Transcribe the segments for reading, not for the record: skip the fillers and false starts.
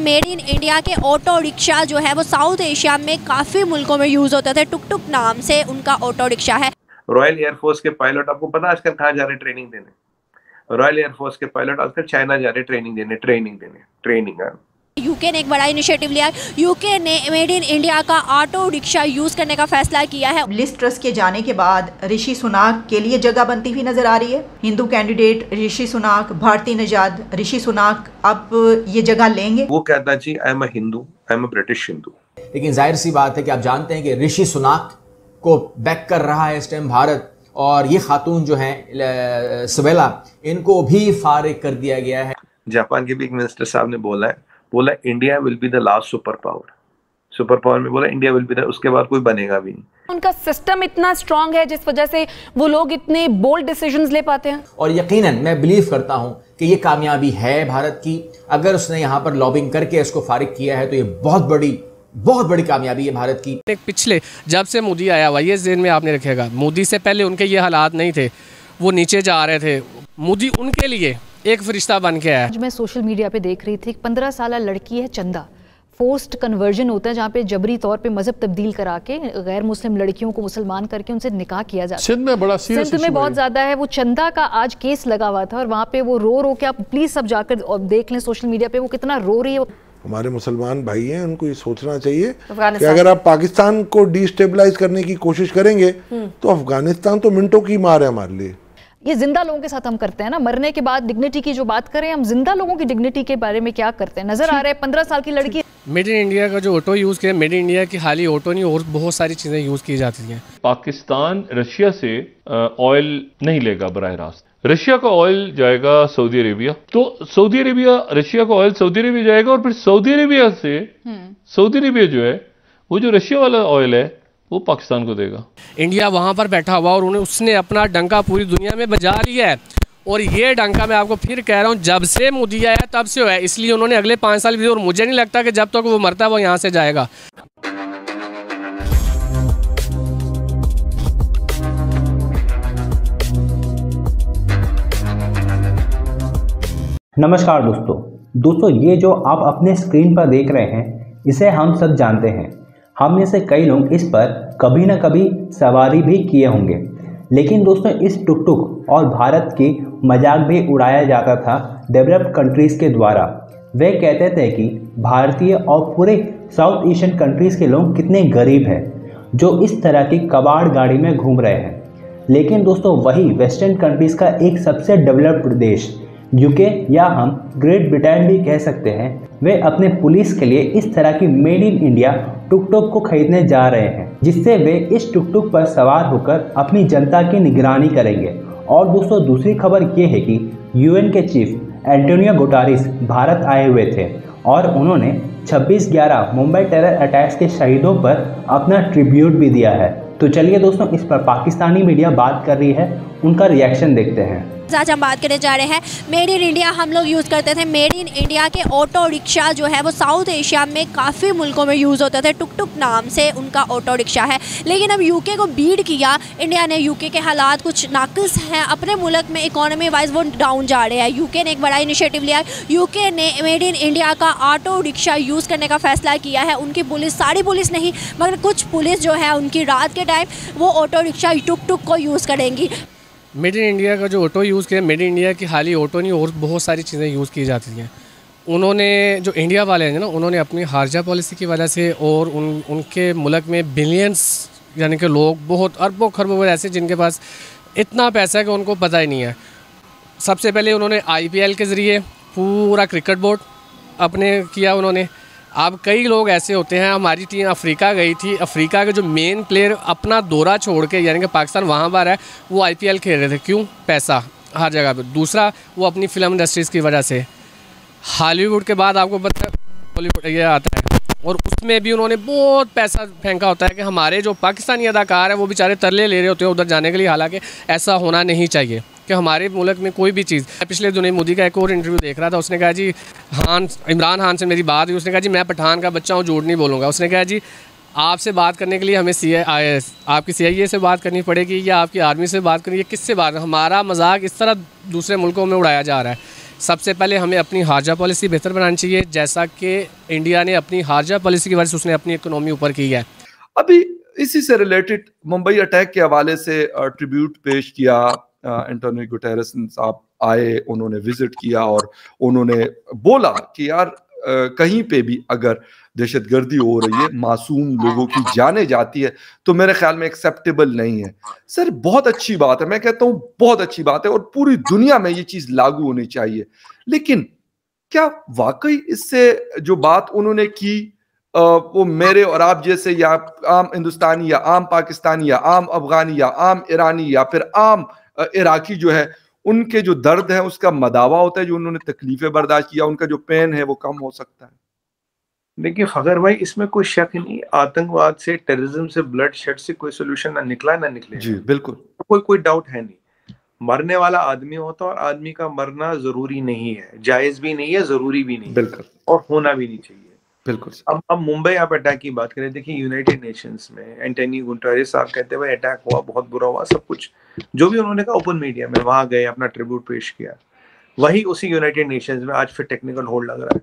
Made in India के auto rickshaw जो है वो साउथ एशिया में काफ़ी मुल्कों में यूज़ होते थे। टुक टुक नाम से उनका ऑटो रिक्शा है। रॉयल एयरफोर्स के पायलट आपको पता है आजकल कहाँ जा रहे ट्रेनिंग देने? रॉयल एयरफोर्स के पायलट आजकल चाइना जा रहे ट्रेनिंग। यूके ने एक बड़ा इनिशिएटिव लिया। यूके ने मेड इन इंडिया का ऑटो रिक्शा यूज़ करने का फैसला किया है। लिज ट्रस के जाने के बाद ऋषि सुनाक के लिए जगह बनती हुई नजर आ रही है। हिंदू कैंडिडेट ऋषि सुनाक, भारतीय निजात ऋषि सुनाक अब ये जगह लेंगे। वो कहता जी I am a Hindu, I am a British Hindu. लेकिन जाहिर सी बात है कि आप जानते हैं कि ऋषि सुनाक को बैक कर रहा है इस टाइम भारत, और ये खातून जो है सवेला, इनको भी फारिग कर दिया गया है। जापान के भी एक मिनिस्टर साहब ने बोला India will be the last super power में बोला इंडिया विल बी द, उसके बाद कोई बनेगा भी नहीं। उनका सिस्टम इतना स्ट्रांग है जिस वजह से वो लोग इतने बोल्ड डिसीजंस ले पाते हैं। और यकीनन मैं बिलीव करता हूं कि ये कामयाबी है भारत की। अगर उसने यहाँ पर लॉबिंग करके इसको फारिग किया है तो ये बहुत बड़ी कामयाबी है भारत की। एक पिछले जब से मोदी आया हुआ, ये ज़हन में आपने रखेगा, मोदी से पहले उनके ये हालात नहीं थे, वो नीचे जा रहे थे। मोदी उनके लिए एक फरिश्ता बन के आया। आज मैं सोशल मीडिया पे देख रही थी, 15 साल लड़की है चंदा, फोर्स्ड कन्वर्जन होता है जहाँ पे जबरी तौर पे मजहब तब्दील करा के गैर मुस्लिम लड़कियों को मुसलमान करके उनसे निकाह किया जाता है। सिंध में बड़ा सीरियस सिंध में बहुत ज्यादा है। वो चंदा का आज केस लगा हुआ था और वहाँ पे वो रो के, आप प्लीज सब जाकर और देख लें सोशल मीडिया पे वो कितना रो रही है। हमारे मुसलमान भाई हैं, उनको ये सोचना चाहिए कि अगर आप पाकिस्तान को डिस्टेबलाइज करने की कोशिश करेंगे तो अफगानिस्तान तो मिनटों की मार है हमारे लिए। ये जिंदा लोगों के साथ हम करते हैं ना, मरने के बाद डिग्निटी की जो बात करें, हम जिंदा लोगों की डिग्निटी के बारे में क्या करते हैं? नजर आ रहा है 15 साल की लड़की। मेड इन इंडिया का जो ऑटो यूज़ किया, मेड इन इंडिया की खाली ऑटो नहीं और बहुत सारी चीज़ें यूज़ की जाती हैं। पाकिस्तान रशिया से ऑयल नहीं लेगा बराह रास्त, रशिया का ऑयल जाएगा सऊदी अरेबिया, तो सऊदी अरेबिया, रशिया का ऑयल सऊदी अरेबिया जाएगा और फिर सऊदी अरेबिया से सऊदी अरेबिया जो है वो जो रशिया वाला ऑयल है वो पाकिस्तान को देगा। इंडिया वहाँ पर बैठा हुआ और उसने अपना डंका पूरी दुनिया में बजा लिया है। और ये डंका मैं आपको फिर कह रहा हूँ, जब से मोदी आया तब से हुआ है, इसलिए उन्होंने अगले 5 साल भी, और मुझे नहीं लगता कि जब तक वो मरता है वो यहाँ से जाएगा। नमस्कार दोस्तों, ये जो आप अपने स्क्रीन पर देख रहे हैं इसे हम सब जानते हैं। हम में से कई लोग इस पर कभी न कभी सवारी भी किए होंगे। लेकिन दोस्तों, इस टुक टुक और भारत की मजाक भी उड़ाया जाता था डेवलप्ड कंट्रीज़ के द्वारा। वे कहते थे कि भारतीय और पूरे साउथ एशियन कंट्रीज़ के लोग कितने गरीब हैं जो इस तरह की कबाड़ गाड़ी में घूम रहे हैं। लेकिन दोस्तों, वही वेस्टर्न कंट्रीज़ का एक सबसे डेवलप्ड देश यूके, या हम ग्रेट ब्रिटेन भी कह सकते हैं, वे अपने पुलिस के लिए इस तरह की मेड इन इंडिया टुक टुक को खरीदने जा रहे हैं, जिससे वे इस टुक टुक पर सवार होकर अपनी जनता की निगरानी करेंगे। और दोस्तों, दूसरी खबर ये है कि यूएन के चीफ एंटोनियो गुटेरेस भारत आए हुए थे और उन्होंने 26/11 मुंबई टेरर अटैक्स के शहीदों पर अपना ट्रिब्यूट भी दिया है। तो चलिए दोस्तों, इस पर पाकिस्तानी मीडिया बात कर रही है, उनका रिएक्शन देखते हैं। आज हम बात करने जा रहे हैं मेड इन इंडिया। हम लोग यूज़ करते थे मेड इन इंडिया के ऑटो रिक्शा जो है वो साउथ एशिया में काफ़ी मुल्कों में यूज़ होते थे। टुक टुक नाम से उनका ऑटो रिक्शा है। लेकिन अब यूके को बीट किया इंडिया ने। यूके के हालात कुछ नाक़िस हैं, अपने मुल्क में इकोनॉमी वाइज वो डाउन जा रहे हैं। यूके ने एक बड़ा इनिशिएटिव लिया। यूके ने मेड इन इंडिया का ऑटो रिक्शा यूज़ करने का फैसला किया है। उनकी पुलिस, सारी पुलिस नहीं मगर कुछ पुलिस जो है उनकी रात के टाइम वो ऑटो रिक्शा टुक टुक को यूज़ करेंगी। मेड इन इंडिया का जो ऑटो यूज़ किया, मेड इन इंडिया की खाली ऑटो नहीं और बहुत सारी चीज़ें यूज़ की जाती हैं। उन्होंने जो इंडिया वाले हैं ना, उन्होंने अपनी खारजा पॉलिसी की वजह से और उनके मुल्क में बिलियंस यानी कि लोग, बहुत अरबों खरबों ऐसे जिनके पास इतना पैसा है कि उनको पता ही नहीं है। सबसे पहले उन्होंने IPL के ज़रिए पूरा क्रिकेट बोर्ड अपने किया उन्होंने। अब कई लोग ऐसे होते हैं, हमारी टीम अफ्रीका गई थी, अफ्रीका के जो मेन प्लेयर अपना दौरा छोड़ के, यानी कि पाकिस्तान वहाँ पर है, वो IPL खेल रहे थे। क्यों? पैसा हर जगह पे। दूसरा, वो अपनी फ़िल्म इंडस्ट्रीज़ की वजह से। हॉलीवुड के बाद आपको पता है बॉलीवुड ये आता है, और उसमें भी उन्होंने बहुत पैसा फेंका होता है कि हमारे जो पाकिस्तानी अदाकार हैं वो बेचारे तरले ले रहे होते हैं उधर जाने के लिए। हालांकि ऐसा होना नहीं चाहिए कि हमारे मुल्क में कोई भी चीज़। पिछले दिनों मोदी का एक और इंटरव्यू देख रहा था, उसने कहा जी इमरान खान से मेरी बात हुई, उसने कहा जी मैं पठान का बच्चा हूँ, झूठ नहीं बोलूँगा। उसने कहा जी आपसे बात करने के लिए हमें आपकी CIA से बात करनी पड़ेगी या आपकी आर्मी से बात करनी है, किससे बात? हमारा मजाक इस तरह दूसरे मुल्कों में उड़ाया जा रहा है। सबसे पहले हमें अपनी हारजा पॉलिसी बेहतर बनानी चाहिए, जैसा कि इंडिया ने अपनी हारजा पॉलिसी की वजह से उसने अपनी इकोनॉमी ऊपर की है। अभी इसी से रिलेटेड मुंबई अटैक के हवाले से ट्रिब्यूट पेश किया। एंटोनियो गुटेरेस साहब आए, उन्होंने विजिट किया और उन्होंने बोला कि यार कहीं पे भी अगर दहशतगर्दी हो रही है, मासूम लोगों की जाने जाती है, तो मेरे ख्याल में एक्सेप्टेबल नहीं है। सर बहुत अच्छी बात है, मैं कहता हूँ बहुत अच्छी बात है और पूरी दुनिया में ये चीज लागू होनी चाहिए। लेकिन क्या वाकई इससे जो बात उन्होंने की वो मेरे और आप जैसे या आम हिंदुस्तानी या आम पाकिस्तानी या आम अफगानी या आम ईरानी या फिर आम इराकी जो है, उनके जो दर्द है उसका मदावा होता है, जो उन्होंने तकलीफें बर्दाश्त किया, उनका जो पेन है वो कम हो सकता है? देखिए फखर भाई, इसमें कोई शक नहीं, आतंकवाद से, टेररिज्म से, ब्लड शेड से कोई सोल्यूशन ना निकला ना निकले। जी बिल्कुल, कोई डाउट है नहीं। मरने वाला आदमी होता और आदमी का मरना जरूरी नहीं है, जायज भी नहीं है, जरूरी भी नहीं, बिल्कुल, और होना भी नहीं चाहिए। बिल्कुल। अब मुंबई आप अटैक की बात करें, देखिए यूनाइटेड नेशंस में एंटोनियो गुटेरेस साहब कहते हुए अटैक हुआ, बहुत बुरा हुआ, सब कुछ जो भी उन्होंने कहा ओपन मीडिया में, वहां गए, अपना ट्रिब्यूट पेश किया। वही उसी यूनाइटेड नेशंस में आज फिर टेक्निकल होल्ड लग रहा है।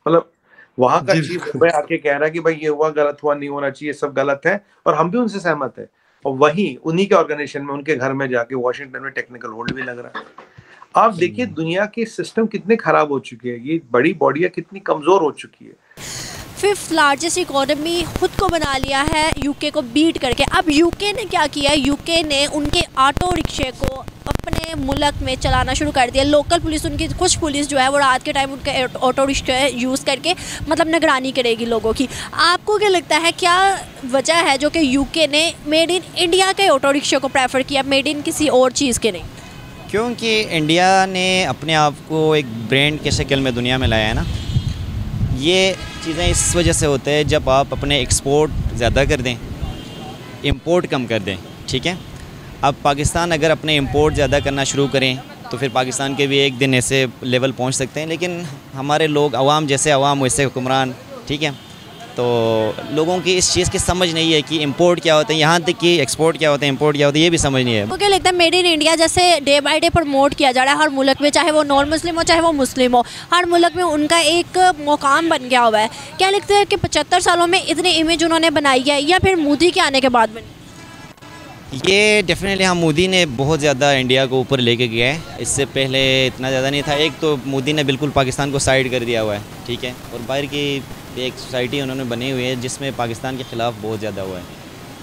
मतलब वहां का चीफ मुंबई आके कह रहा है कि भाई ये हुआ, गलत हुआ, नहीं होना चाहिए, सब गलत है, और हम भी उनसे सहमत है। और वही उन्हीं के ऑर्गेनाइजेशन में, उनके घर में जाके वॉशिंगटन में टेक्निकल होल्ड भी लग रहा है। आप देखिए दुनिया के सिस्टम कितने खराब हो चुके हैं, ये बड़ी बॉडियां कितनी कमजोर हो चुकी है। 5th लार्जेस्ट इकोनॉमी खुद को बना लिया है यूके को बीट करके। अब यूके ने क्या किया, यूके ने उनके ऑटो रिक्शे को अपने मुल्क में चलाना शुरू कर दिया। लोकल पुलिस, उनकी कुछ पुलिस जो है वो रात के टाइम उनके ऑटो रिक्शे यूज़ करके मतलब निगरानी करेगी लोगों की। आपको क्या लगता है, क्या वजह है जो कि यूके ने मेड इन इंडिया के ऑटो रिक्शे को प्रेफर किया, मेड इन किसी और चीज़ के नहीं? क्योंकि इंडिया ने अपने आप को एक ब्रांड के शक्ल में दुनिया में लाया है ना। ये चीज़ें इस वजह से होते हैं जब आप अपने एक्सपोर्ट ज़्यादा कर दें, इंपोर्ट कम कर दें, ठीक है। अब पाकिस्तान अगर अपने इंपोर्ट ज़्यादा करना शुरू करें तो फिर पाकिस्तान के भी एक दिन ऐसे लेवल पहुंच सकते हैं। लेकिन हमारे लोग, अवाम जैसे अवाम वैसे हुक्मरान, ठीक है। तो लोगों की इस चीज़ की समझ नहीं है कि इंपोर्ट क्या होता है, यहाँ तक कि एक्सपोर्ट क्या होता है, इंपोर्ट क्या होता है, ये भी समझ नहीं है। तो क्या लगता है मेड इन इंडिया जैसे डे बाय डे प्रमोट किया जा रहा है हर मुल्क में, चाहे वो नॉन मुस्लिम हो चाहे वो मुस्लिम हो, हर मुल्क में उनका एक मुकाम बन गया हुआ है। क्या लगता है कि 75 सालों में इतनी इमेज उन्होंने बनाई है या फिर मोदी के आने के बाद बनी? ये डेफिनेटली हाँ, मोदी ने बहुत ज़्यादा इंडिया को ऊपर लेके गया है। इससे पहले इतना ज़्यादा नहीं था। एक तो मोदी ने बिल्कुल पाकिस्तान को साइड कर दिया हुआ है, ठीक है, और बाहर की एक सोसाइटी उन्होंने बनी हुई है जिसमें पाकिस्तान के ख़िलाफ़ बहुत ज़्यादा हुआ है।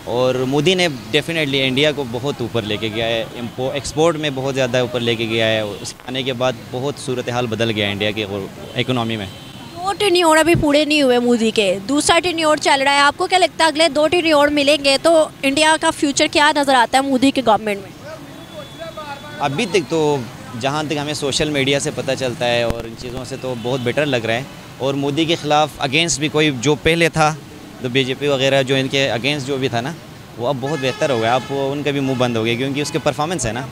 और मोदी ने डेफिनेटली इंडिया को बहुत ऊपर लेके गया है, एक्सपोर्ट में बहुत ज़्यादा ऊपर लेके गया है। उसके आने के बाद बहुत सूरत हाल बदल गया है इंडिया की इकोनॉमी में। 2 टेन्योर अभी पूरे नहीं हुए मोदी के, दूसरा टेन्योर चल रहा है। आपको क्या लगता है अगले 2 टेन्योर मिलेंगे तो इंडिया का फ्यूचर क्या नज़र आता है मोदी के गवर्नमेंट में? अभी तक तो जहाँ तक हमें सोशल मीडिया से पता चलता है और इन चीज़ों से तो बहुत बेटर लग रहा है। और मोदी के ख़िलाफ़ अगेंस्ट भी कोई जो पहले था, तो बीजेपी वगैरह जो इनके अगेंस्ट जो भी था ना, वो अब बहुत बेहतर हो गया। अब उनका भी मुंह बंद हो गया क्योंकि उसके परफॉर्मेंस है ना।